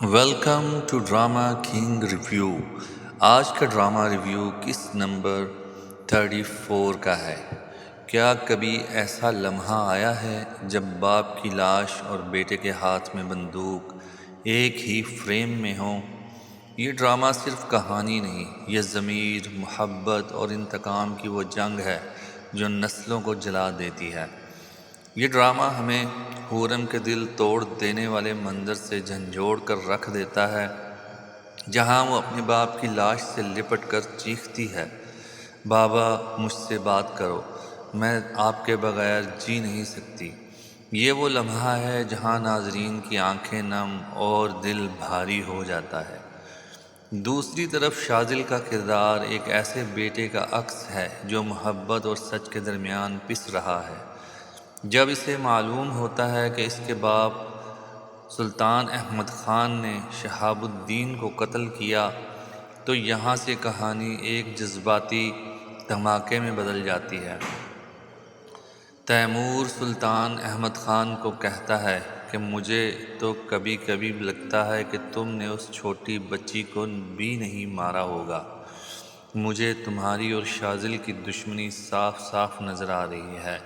Welcome to drama king review. آج کا drama review کس نمبر 34 کا ہے۔ کیا کبھی ایسا لمحہ آیا ہے جب باپ کی لاش اور بیٹے کے ہاتھ میں بندوق ایک ہی فریم میں ہوں؟ یہ ڈرامہ صرف کہانی نہیں، یہ ضمیر، محبت اور انتقام کی وہ جنگ ہے جو نسلوں کو جلا دیتی ہے۔ یہ ڈرامہ ہمیں حورم کے دل توڑ دینے والے منظر سے جھنجھوڑ کر رکھ دیتا ہے، جہاں وہ اپنے باپ کی لاش سے لپٹ کر چیختی ہے، بابا مجھ سے بات کرو، میں آپ کے بغیر جی نہیں سکتی۔ یہ وہ لمحہ ہے جہاں ناظرین کی آنکھیں نم اور دل بھاری ہو جاتا ہے۔ دوسری طرف شاذل کا کردار ایک ایسے بیٹے کا عکس ہے جو محبت اور سچ کے درمیان پس رہا ہے۔ جب اسے معلوم ہوتا ہے کہ اس کے باپ سلطان احمد خان نے شہاب الدین کو قتل کیا، تو یہاں سے کہانی ایک جذباتی دھماکے میں بدل جاتی ہے۔ تیمور سلطان احمد خان کو کہتا ہے کہ مجھے تو کبھی کبھی لگتا ہے کہ تم نے اس چھوٹی بچی کو بھی نہیں مارا ہوگا۔ مجھے تمہاری اور شاذل کی دشمنی صاف صاف نظر آ رہی ہے،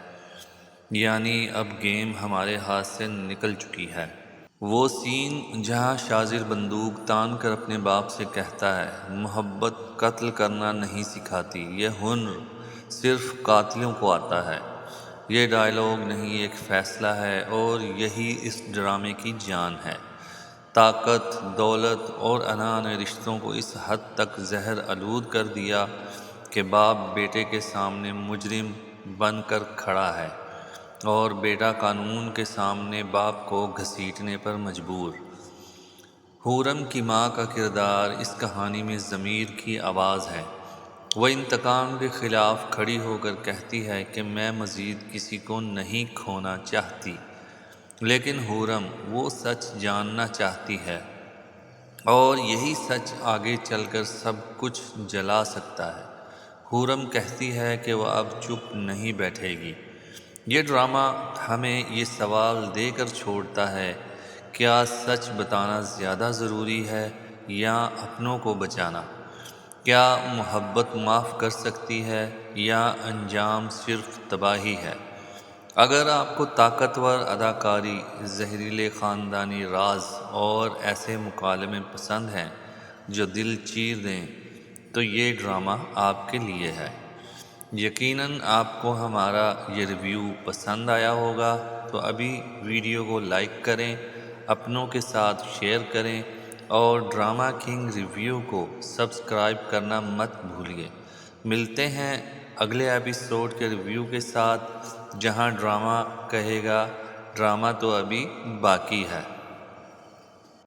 یعنی اب گیم ہمارے ہاتھ سے نکل چکی ہے۔ وہ سین جہاں شاذل بندوق تان کر اپنے باپ سے کہتا ہے، محبت قتل کرنا نہیں سکھاتی، یہ ہنر صرف قاتلوں کو آتا ہے۔ یہ ڈائیلاگ نہیں، ایک فیصلہ ہے، اور یہی اس ڈرامے کی جان ہے۔ طاقت، دولت اور انا نے رشتوں کو اس حد تک زہر آلود کر دیا کہ باپ بیٹے کے سامنے مجرم بن کر کھڑا ہے، اور بیٹا قانون کے سامنے باپ کو گھسیٹنے پر مجبور۔ حورم کی ماں کا کردار اس کہانی میں ضمیر کی آواز ہے۔ وہ انتقام کے خلاف کھڑی ہو کر کہتی ہے کہ میں مزید کسی کو نہیں کھونا چاہتی، لیکن حورم وہ سچ جاننا چاہتی ہے، اور یہی سچ آگے چل کر سب کچھ جلا سکتا ہے۔ حورم کہتی ہے کہ وہ اب چپ نہیں بیٹھے گی۔ یہ ڈرامہ ہمیں یہ سوال دے کر چھوڑتا ہے، کیا سچ بتانا زیادہ ضروری ہے یا اپنوں کو بچانا؟ کیا محبت معاف کر سکتی ہے یا انجام صرف تباہی ہے؟ اگر آپ کو طاقتور اداکاری، زہریلے خاندانی راز اور ایسے مکالمے پسند ہیں جو دل چیر دیں، تو یہ ڈرامہ آپ کے لیے ہے۔ یقیناً آپ کو ہمارا یہ ریویو پسند آیا ہوگا، تو ابھی ویڈیو کو لائک کریں، اپنوں کے ساتھ شیئر کریں، اور ڈرامہ کنگ ریویو کو سبسکرائب کرنا مت بھولیے۔ ملتے ہیں اگلے ایپیسوڈ کے ریویو کے ساتھ، جہاں ڈرامہ کہے گا ڈرامہ تو ابھی باقی ہے۔